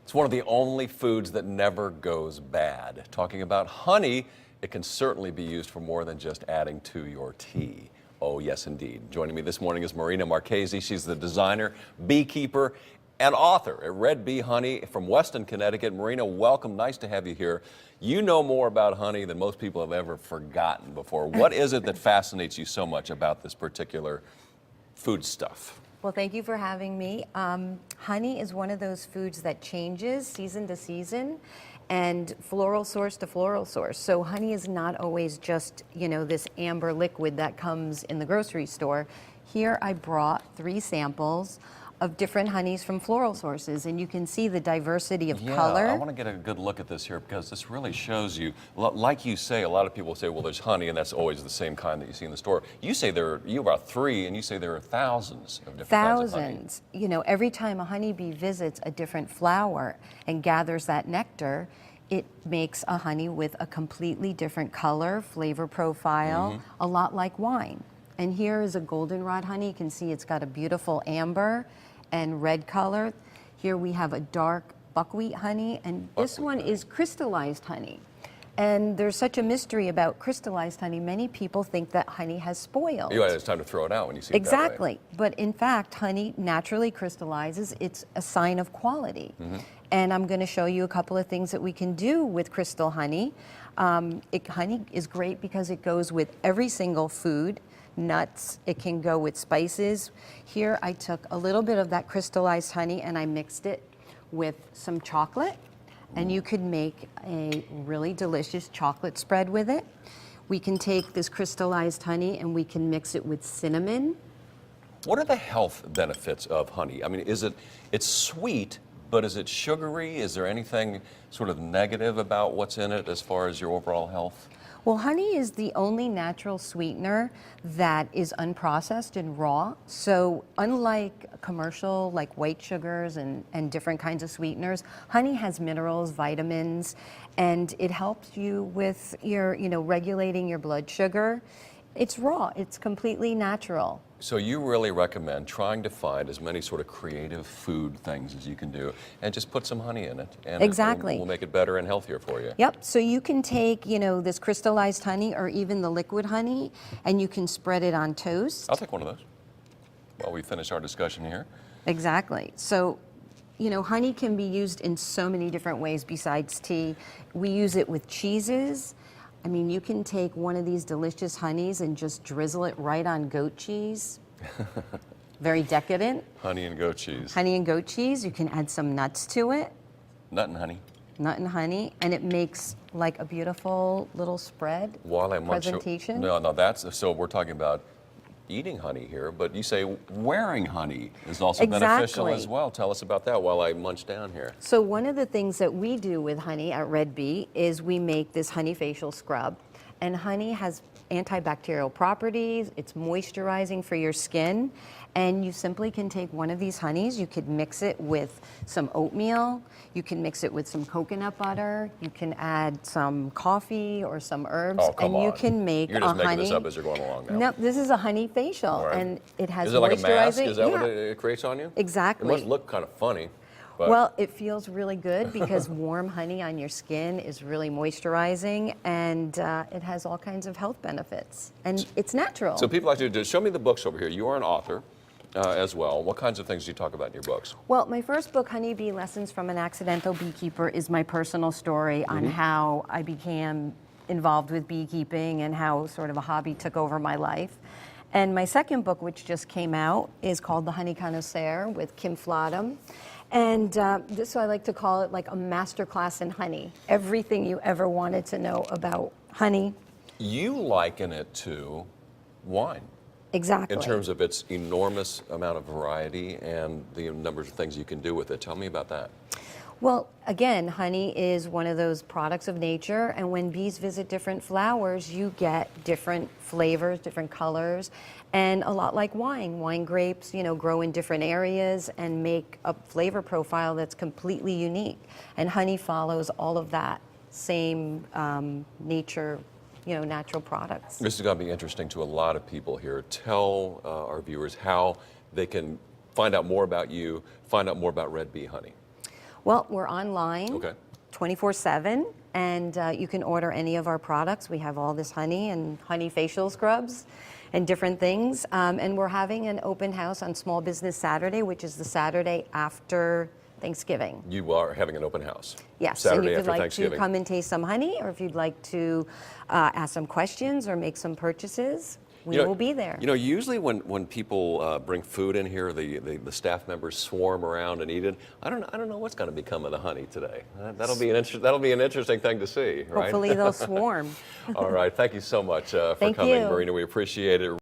It's one of the only foods that never goes bad. Talking about honey, it can certainly be used for more than just adding to your tea. Oh, yes, indeed. Joining me this morning is Marina Marchese. She's the designer, beekeeper, and author at Red Bee Honey from Weston, Connecticut. Marina, welcome. Nice to have you here. You know more about honey than most people have ever forgotten before. What is it that fascinates you so much about this particular foodstuff? Well, thank you for having me. Honey is one of those foods that changes season to season and floral source to floral source. So honey is not always just, this amber liquid that comes in the grocery store. Here I brought 3 samples of different honeys from Floral Sources, and you can see the diversity of color. I want to get a good look at this here because this really shows you, like you say, a lot of people say, well, there's honey, and that's always the same kind that you see in the store. You say you brought 3, and you say there are thousands of different kinds of honey. Thousands. Every time a honeybee visits a different flower and gathers that nectar, it makes a honey with a completely different color, flavor profile, a lot like wine. And here is a goldenrod honey. You can see it's got a beautiful amber and red color. Here we have a dark buckwheat honey, and this one is crystallized honey. And there's such a mystery about crystallized honey. Many people think that honey has spoiled. It's time to throw it out when you see it that way. Exactly. But in fact, honey naturally crystallizes. It's a sign of quality. And I'm going to show you a couple of things that we can do with crystal honey. Honey is great because it goes with every single food. Nuts, it can go with spices. Here I took a little bit of that crystallized honey and I mixed it with some chocolate, and you could make a really delicious chocolate spread with it. We can take this crystallized honey and we can mix it with cinnamon. What are the health benefits of honey? I mean, it's sweet, but is it sugary? Is there anything sort of negative about what's in it as far as your overall health? Well, honey is the only natural sweetener that is unprocessed and raw. So unlike commercial, like white sugars and different kinds of sweeteners, honey has minerals, vitamins, and it helps you with your, regulating your blood sugar. It's raw, it's completely natural. So you really recommend trying to find as many sort of creative food things as you can do and just put some honey in it. And exactly. It will make it better and healthier for you. Yep, so you can take, this crystallized honey or even the liquid honey, and you can spread it on toast. I'll take one of those while we finish our discussion here. Exactly. So, honey can be used in so many different ways besides tea. We use it with cheeses. I mean, you can take one of these delicious honeys and just drizzle it right on goat cheese. Very decadent. Honey and goat cheese. Honey and goat cheese. You can add some nuts to it. Nut and honey. Nut and honey, and it makes like a beautiful little spread presentation. No, so we're talking about eating honey here, but you say wearing honey is also beneficial as well. Tell us about that while I munch down here. So one of the things that we do with honey at Red Bee is we make this honey facial scrub. And honey has antibacterial properties, it's moisturizing for your skin, and you simply can take one of these honeys, you could mix it with some oatmeal, you can mix it with some coconut butter, you can add some coffee or some herbs, you can make You're just making this up as you're going along now. No, this is a honey facial, and it has moisturizing. Is it like a mask? Is that what it creates on you? Exactly. It must look kind of funny. But well, it feels really good because warm honey on your skin is really moisturizing, and it has all kinds of health benefits, and it's natural. So people like to show me the books over here. You are an author as well. What kinds of things do you talk about in your books? Well, my first book, Honeybee Lessons from an Accidental Beekeeper, is my personal story on how I became involved with beekeeping and how sort of a hobby took over my life. And my second book, which just came out, is called The Honey Connoisseur with Kim Flodham. And so I like to call it like a masterclass in honey. Everything you ever wanted to know about honey. You liken it to wine. Exactly. In terms of its enormous amount of variety and the number of things you can do with it. Tell me about that. Well, again, honey is one of those products of nature, and when bees visit different flowers, you get different flavors, different colors, and a lot like wine. Wine grapes, grow in different areas and make a flavor profile that's completely unique. And honey follows all of that same nature, natural products. This is going to be interesting to a lot of people here. Tell our viewers how they can find out more about you, find out more about Red Bee Honey. Well, we're online. Okay. 24/7, and you can order any of our products. We have all this honey and honey facial scrubs and different things. And we're having an open house on Small Business Saturday, which is the Saturday after Thanksgiving. You are having an open house. Yes, Saturday and if you'd after like to Thanksgiving. come and taste some honey, or if you'd like to ask some questions or make some purchases, we will be there. You know, usually when people bring food in here, the staff members swarm around and eat it. I don't know what's going to become of the honey today. That'll be an interesting thing to see, right? Hopefully they'll swarm. All right, thank you so much for Thank coming, you. Marina. We appreciate it.